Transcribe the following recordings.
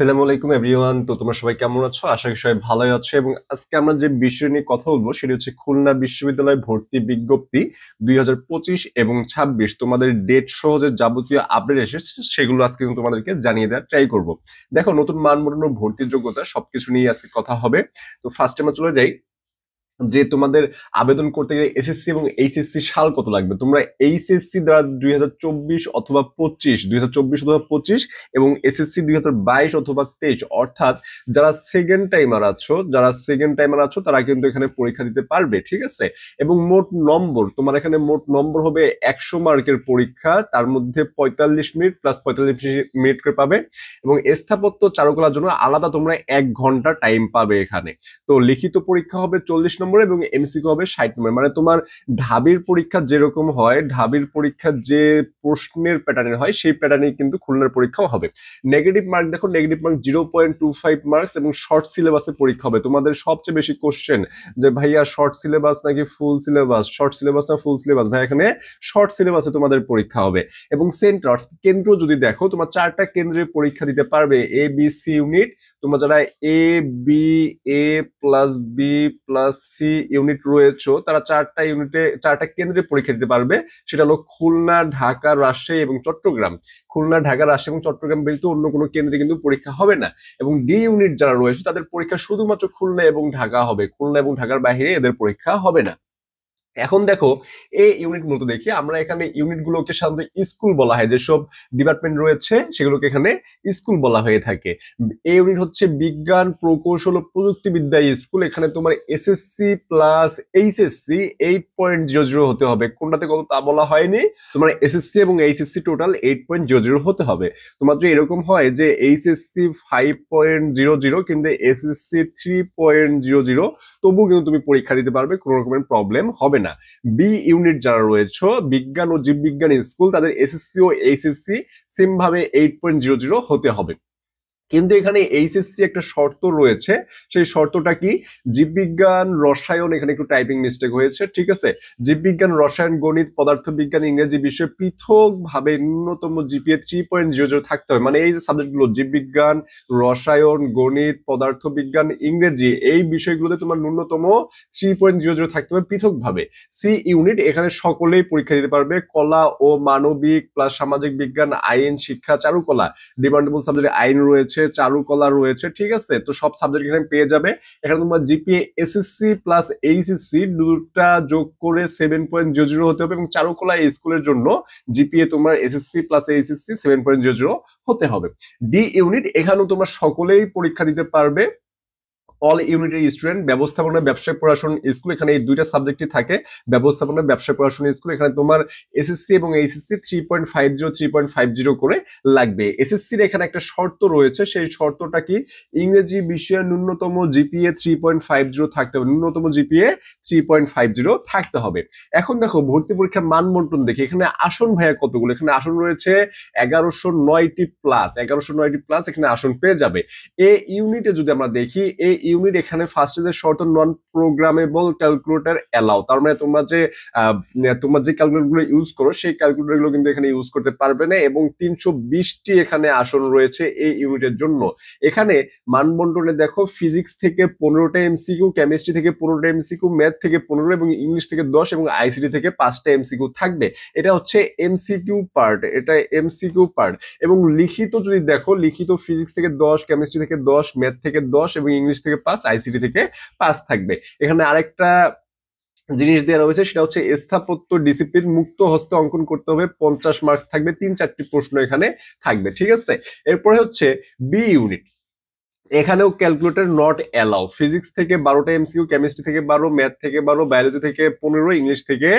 আসসালামু আলাইকুম এভরিওয়ান। তো তোমরা সবাই কেমন আছো? আশা করি সবাই ভালোই আছো। এবং আজকে আমরা যে বিষয় নিয়ে কথা বলবো সেটি হচ্ছে খুলনা বিশ্ববিদ্যালয় ভর্তি বিজ্ঞপ্তি 2025 এবং 26। তোমাদের ডেট সহ যে যাবতীয় আপডেট এসেছে সেগুলো আজকে কিন্তু তোমাদেরকে জানিয়ে দেওয়ার ট্রাই করব। দেখো, নতুন মানবন্টন ভর্তির যোগ্যতা সবকিছু নিয়ে আজকে কথা হবে। তো ফার্স্টে আমরা চলে যাই যে তোমাদের আবেদন করতে গেলে এসএসসি এবং এইচএসসি সাল কত লাগবে। তোমরা এইচএসসি দ্বারা 2024 অথবা 25, 2024 অথবা 25 এবং এসএসসি 2022 অথবা 23, অর্থাৎ যারা সেকেন্ড টাইমার আছো তারা কিন্তু এখানে পরীক্ষা দিতে পারবে, ঠিক আছে। এবং মোট নম্বর, তোমার এখানে মোট নম্বর হবে 100 মার্কের পরীক্ষা, তার মধ্যে 45 মিনিট প্লাস 45 মিনিট করে পাবে। এবং স্থাপত্য চারুকলার জন্য আলাদা তোমরা 1 ঘন্টা টাইম পাবে এখানে। তো লিখিত পরীক্ষা হবে 40 নম্বর এবং এমসিকিউ হবে 60 নম্বর। মানে তোমার ঢাবির পরীক্ষা যেরকম হয়, ঢাবির পরীক্ষা যে প্রশ্নের প্যাটার্নের হয় সেই প্যাটার্নে কিন্তু খুলনার পরীক্ষাও হবে। নেগেটিভ মার্ক দেখো, নেগেটিভ মার্ক 0.25 মার্কস এবং শর্ট সিলেবাসে পরীক্ষা হবে। তোমাদের সবচেয়ে বেশি কোশ্চেন যে ভাইয়া শর্ট সিলেবাস নাকি ফুল সিলেবাস, শর্ট সিলেবাস না ফুল সিলেবাস। ভাই এখানে শর্ট সিলেবাসে তোমাদের পরীক্ষা হবে। এবং সেন্টার কেন্দ্র যদি দেখো, তোমার 4টা কেন্দ্রে পরীক্ষা দিতে পারবে। এ বি সি ইউনিট, তোমরা যারা A B A plus B plus C unit রয়েছে তারা 4টা কেন্দ্রে পরীক্ষা দিতে পারবে। সেটা হলো খুলনা, ঢাকা, রাজশাহী এবং চট্টগ্রাম। খুলনা, ঢাকা, রাজশাহী এবং চট্টগ্রাম ব্যতীত অন্য কোনো কেন্দ্রে কিন্তু পরীক্ষা হবে না। এবং ডি ইউনিট যারা রয়েছে তাদের পরীক্ষা শুধুমাত্র খুলনা এবং ঢাকা হবে, খুলনা এবং ঢাকার বাইরে এদের পরীক্ষা হবে না। এখন দেখো, এই ইউনিট মূলত দেখি আমরা এখানে ইউনিট গুলোকে সাধারণত স্কুল বলা হয়, যেসব ডিপার্টমেন্ট রয়েছে সেগুলোকে এখানে স্কুল বলা হয়ে থাকে। এই ইউনিট হচ্ছে বিজ্ঞান, প্রকৌশল ও প্রযুক্তিবিদ্যা স্কুল। এখানে তোমার এসএসসি প্লাস এইচএসসি 8.00 হতে হবে। কোনটাতে কত তা বলা হয়নি। তোমার এসএসসি এবং এইচএসসি টোটাল 8.00 হতে হবে। তোমার যদি এরকম হয় যে এইচএসসি 5.00 কিন্তু এসএসসি 3.00, তবুও কিন্তু তুমি পরীক্ষা দিতে পারবে, কোনো রকমের প্রবলেম হবে না। বি ইউনিট যারা রয়েছে বিজ্ঞান ও জীববিজ্ঞান স্কুল, তাদের এসএসসি ও এইচএসসি সেম ভাবে 8.00 হতে হবে। কিন্তু এখানে এইচএসসি একটা শর্ত রয়েছে। সেই শর্তটা কি? জীববিজ্ঞান, রসায়ন, এখানে একটু টাইপিং মিস্টেক হয়েছে, ঠিক আছে। জীববিজ্ঞান, রসায়ন, গণিত, পদার্থবিজ্ঞান, ইংরেজি বিষয়ে পৃথক ভাবে ন্যূনতম জিপিএ 3.00 থাকতে হবে। মানে এই যে সাবজেক্টগুলো জীববিজ্ঞান, রসায়ন, গণিত, পদার্থবিজ্ঞান, ইংরেজি, এই বিষয়গুলোতে তোমার ন্যূনতম 3.00 থাকতে হবে পৃথক ভাবে। সি ইউনিট, এখানে সকলেই পরীক্ষা দিতে পারবে। কলা ও মানবিক প্লাস সামাজিক বিজ্ঞান, আইন, শিক্ষা, চারুকলা, ডিমান্ডেবল সাবজেক্ট আইন রয়েছে, চারুকলা রয়েছে, ঠিক আছে। তো সব সাবজেক্ট এখানে পেয়ে যাবে। এখানে তোমার জিপিএ এসএসসি প্লাস এইচএসসি দুটা যোগ করে 7.00 হতে হবে। এবং চারুকলা স্কুলের জন্য জিপিএ তোমার এসএসসি প্লাস এইচএসসি 7.00 হতে হবে। ডি ইউনিট, এখানেও তোমরা সকলেই পরীক্ষা দিতে পারবে। অল ইউনিটের স্টুডেন্ট, ব্যবস্থাপনা, ব্যবসায় পড়াশোনা স্কুল, এখানে এই দুইটা সাবজেক্টই থাকে। ব্যবস্থাপনা, ব্যবসায় পড়াশোনা স্কুল, এখানে তোমার এসএসসি এবং এইচএসসি 3.50 করে লাগবে। এসএসসির এখানে একটা শর্ত রয়েছে, সেই শর্তটা কি? ইংরেজি বিষয়ে ন্যূনতম জিপিএ 3.50 থাকতে হবে, ন্যূনতম জিপিএ 3.50 থাকতে হবে। এখন দেখো ভর্তি পরীক্ষার মান বন্টন দেখি। এখানে আসন ভাইয়া কতগুলো? এখানে আসন রয়েছে 1109টি প্লাস, 1109টি প্লাস এখানে আসন পেয়ে যাবে। এ ইউনিটে যদি আমরা দেখি, এ ইউনিট এখানে ফার্স্টে যে শর্ত, নন প্রোগ্রামেবল ক্যালকুলেটর এলাও, তার মানে তোমরা যে ক্যালকুলেটর গুলো ইউজ করো সেই ক্যালকুলেটর গুলো কিন্তু এখানে ইউজ করতে পারবে না। এবং 320টি এখানে আসন রয়েছে এই ইউনিটের জন্য। এখানে মানবন্টনে দেখো, ফিজিক্স থেকে 15টা এমসিকিউ, কেমিস্ট্রি থেকে 15টা এমসিকিউ, ম্যাথ থেকে 15 এবং ইংলিশ থেকে 10 এবং আইসিটি থেকে 5টা এমসিকিউ থাকবে। এটা হচ্ছে এমসিকিউ পার্ট, এটা এমসিকিউ পার্ট। এবং লিখিত যদি দেখো, লিখিত ফিজিক্স থেকে 10, কেমিস্ট্রি থেকে 10, ম্যাথ থেকে 10 এবং ইংলিশ থেকে 5, আইসিটি থেকে 5 থাকবে। এখানে আরেকটা জিনিস দেওয়া রয়েছে, সেটা হচ্ছে স্থাপত্য ডিসিপ্লিন, মুক্ত হস্তে অঙ্কন করতে হবে, 50 মার্কস থাকবে, 3-4টি প্রশ্ন এখানে থাকবে, ঠিক আছে। এরপরে হচ্ছে বি ইউনিট, এখানেও ক্যালকুলেটর নট অ্যালাউ। ফিজিক্স থেকে 12টা এমসিকিউ, কেমিস্ট্রি থেকে 12, ম্যাথ থেকে 12, বায়োলজি থেকে 15, ইংলিশ থেকে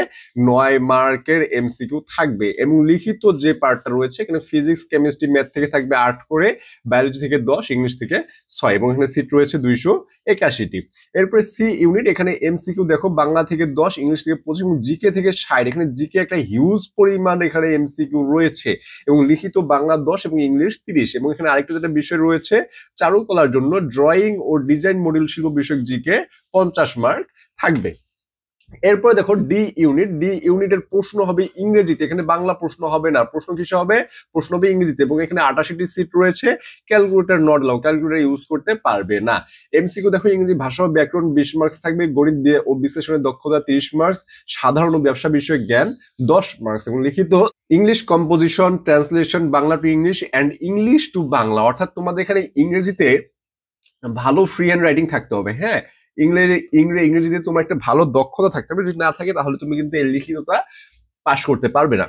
9 মার্কের এমসিকিউ থাকবে। এবং লিখিত যে পার্টটা রয়েছে, এখানে ফিজিক্স, কেমিস্ট্রি, ম্যাথ থেকে থাকবে 8 করে, বায়োলজি থেকে 10, ইংলিশ থেকে 6 এবং এখানে সিট রয়েছে 281টি। এরপরে সি ইউনিট, এখানে এমসিকিউ দেখো, বাংলা থেকে 10, ইংলিশ থেকে 25 এবং জিকে থেকে 60। এখানে জিকে একটা হিউজ পরিমাণ এখানে এমসিকিউ রয়েছে। এবং লিখিত বাংলা 10 এবং ইংলিশ 30। এবং এখানে আরেকটা যেটা বিষয় রয়েছে, চারুকলা জন্য ড্রয়িং ও ডিজাইন মডেল শিল্প বিষয়ক জিকে 50 মার্ক থাকবে। এরপরে দেখো ডি ইউনিটের প্রশ্ন হবে ইংরেজিতে, এখানে বাংলা প্রশ্ন হবে না, প্রশ্ন কিসে হবে, প্রশ্ন হবে ইংরেজিতে, এবং এখানে 88টি সিট রয়েছে, calculator not allow, calculator use করতে পারবে না। এমসিকিউ দেখো ইংরেজি ভাষা ও ব্যাকরণ 20 মার্কস থাকবে, গণিত দিয়ে ও বিশ্লেষণের দক্ষতা 30 মার্কস, সাধারণ ও ব্যবসা বিষয়ক জ্ঞান 10 মার্কস, এবং লিখিত English composition, translation Bangla to English and English to Bangla, অর্থাৎ তোমাদের এখানে ইংরেজিতে ভালো ফ্রি হ্যান্ড রাইটিং থাকতে হবে। হ্যাঁ, ইংরেজিতে তোমার একটা ভালো দক্ষতা থাকতে হবে, যদি না থাকে তাহলে তুমি কিন্তু এই লিখিতটা পাশ করতে পারবে না।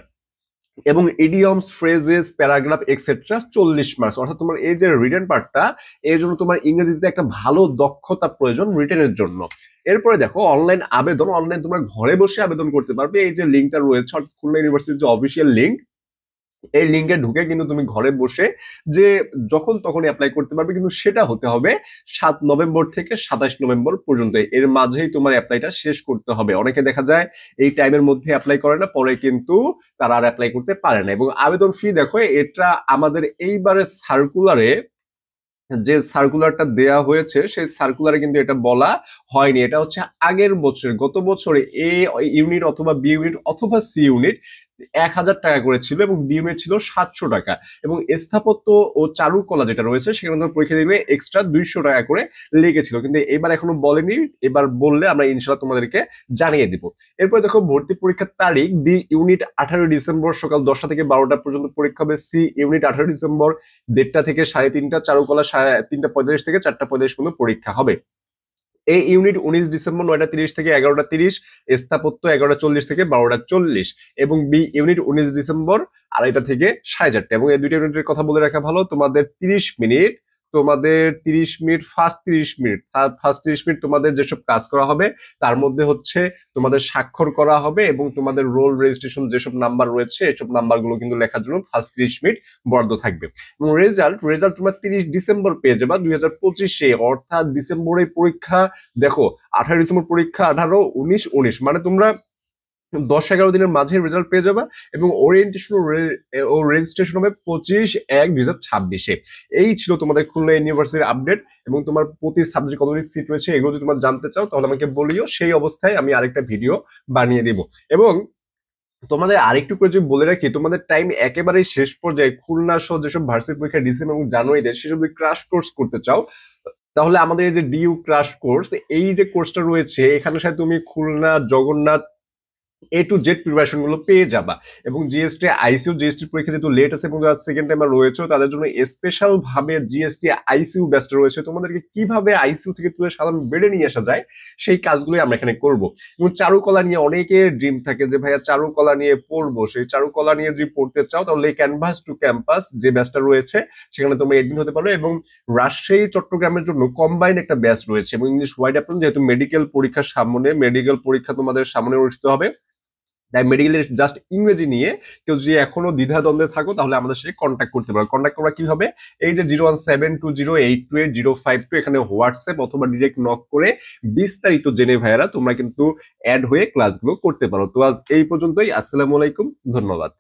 এবং idioms, phrases, paragraph etcetera 40 marks, অর্থাৎ তোমার এই যে রিটেন পার্টটা, এর জন্য তোমার ইংরেজিতে একটা ভালো দক্ষতা প্রয়োজন রিটেনের জন্য। এরপরে দেখো অনলাইন আবেদন, অনলাইন তোমরা ঘরে বসে আবেদন করতে পারবে, এই যে লিঙ্কটা রয়েছে অর্থাৎ খুলনা ইউনিভার্সিটির যে অফিসিয়াল লিঙ্ক, এই লিঙ্কে ঢুকে কিন্তু তুমি ঘরে বসে যে যখন তখন অ্যাপ্লাই করতে পারবে, কিন্তু সেটা হতে হবে 7 নভেম্বর থেকে 27 নভেম্বর পর্যন্ত, এর মাঝেই তোমার অ্যাপ্লাইটা শেষ করতে হবে। অনেকে দেখা যায় এই টাইমের মধ্যে অ্যাপ্লাই করে না, পরে কিন্তু তারা আর অ্যাপ্লাই করতে পারে না। এবং আবেদন ফি দেখো, এটা আমাদের এইবারে সার্কুলারে যে সার্কুলারটা দেয়া হয়েছে সেই সার্কুলারে কিন্তু এটা বলা হয়নি, এটা হচ্ছে আগের বছর, গত বছরে এ ইউনিট অথবা বি ইউনিট অথবা সি ইউনিট 1000 টাকা করে ছিল, এবং ডি ইউনিট ছিল 700 টাকা, এবং স্থাপত্য ও চারুকলা যেটা রয়েছে সেখানে তোমার পরীক্ষা দিলে এক্সট্রা 200 টাকা করে লেগেছিল, কিন্তু এবার এখনো বলেনি, এবার বললে আমরা ইনশাল্লাহ তোমাদেরকে জানিয়ে দিব। এরপর দেখো ভর্তি পরীক্ষার তারিখ, ডি ইউনিট 18 ডিসেম্বর সকাল 10টা থেকে 12টা পর্যন্ত পরীক্ষা হবে, সি ইউনিট 18 ডিসেম্বর 1:30 থেকে 3:30, চারুকলা 3:45 থেকে 4:45 পর্যন্ত পরীক্ষা হবে। এই ইউনিট 19 ডিসেম্বর 9:30 থেকে 11:30, স্থাপত্য 11:40 থেকে 12:40, এবং বি ইউনিট 19 ডিসেম্বর 2:30 থেকে 4:30। এবং এই দুইটা ইউনিটের কথা বলে রাখা ভালো, তোমাদের 30 মিনিট ফার্স্ট 30 মিনিট তোমাদের যেসব কাজ করা হবে, তার মধ্যে হচ্ছে তোমাদের স্বাক্ষর করা হবে, এবং তোমাদের রোল রেজিস্ট্রেশন যেসব নাম্বার রয়েছে এসব নাম্বারগুলো কিন্তু লেখার জন্য ফার্স্ট 30 মিনিট বরাদ্দ থাকবে। এবং রেজাল্ট তোমরা 30 ডিসেম্বর পেয়ে যাবা 2025-এ, অর্থাৎ ডিসেম্বরে পরীক্ষা। দেখো 18 ডিসেম্বর পরীক্ষা, 18, 19, 19, মানে তোমরা 10-11 দিনের মাঝে রেজাল্ট পেয়ে যাবে, এবং ওরিয়েন্টেশন ও রেজিস্ট্রেশন হবে 25/1/2026-এ। এই ছিল তোমাদের খুলনা ইউনিভার্সিটির আপডেট, এবং তোমার প্রতি সাবজেক্ট কতটি সিট রয়েছে এগুলো যদি তোমরা জানতে চাও তাহলে আমাকে বলিও, সেই অবস্থায় আমি আরেকটা ভিডিও বানিয়ে দিব। এবং তোমাদের আরেকটু করে যদি বলে রাখি, তোমাদের টাইম একেবারেই শেষ পর্যায়ে, খুলনা সহ যেসব ভার্সিটি পরীক্ষা ডিসেম্বর এবং জানুয়ারিতে সেসব যদি ক্রাশ কোর্স করতে চাও, তাহলে আমাদের এই যে ডিইউ ক্রাশ কোর্স, এই যে কোর্সটা রয়েছে এখানে সাথে তুমি Khulna Jagannath A to Z preparation গুলো পেয়ে যাবা। এবং জিএসটি পরীক্ষা যেহেতু লেট আছে এবং যারা সেকেন্ড টাইমার রয়েছে তাদের জন্য স্পেশাল ভাবে জিএসটি আইসিইউ ব্যাচটা রয়েছে, তোমাদেরকে কিভাবে আইসিইউ থেকে তুলে সাধারণ বেডে নিয়ে আসা যায় সেই কাজগুলোই আমরা এখানে করব। এবং চারুকলা নিয়ে অনেকের ড্রিম থাকে যে ভাইয়া চারুকলা নিয়ে পড়বো, সেই চারুকলা নিয়ে যদি পড়তে চাও তাহলে ক্যানভাস টু ক্যাম্পাস যে ব্যাচটা রয়েছে সেখানে তোমরা এডমিন হতে পারো। এবং রাজশাহী চট্টগ্রামের জন্য কম্বাইন একটা ব্যাচ রয়েছে, এবং ইংলিশ ওয়াইড অ্যাপ্রন, যেহেতু মেডিকেল পরীক্ষা তোমাদের সামনে অনুষ্ঠিত হবে, তাই মেডিকেলের জাস্ট ইংরেজি নিয়ে কেউ যদি এখনো দ্বিধাদ্বন্দ্বে থাকো তাহলে আমাদের সাথে কন্ট্যাক্ট করতে পারো। কন্ট্যাক্ট করা কি হবে, এই যে 01720828052, এখানে হোয়াটসঅ্যাপ অথবা ডিরেক্ট নক করে বিস্তারিত জেনে ভাইয়ারা তোমরা কিন্তু অ্যাড হয়ে ক্লাসগুলো করতে পারো। তো আজ এই পর্যন্তই, আসসালামু আলাইকুম, ধন্যবাদ।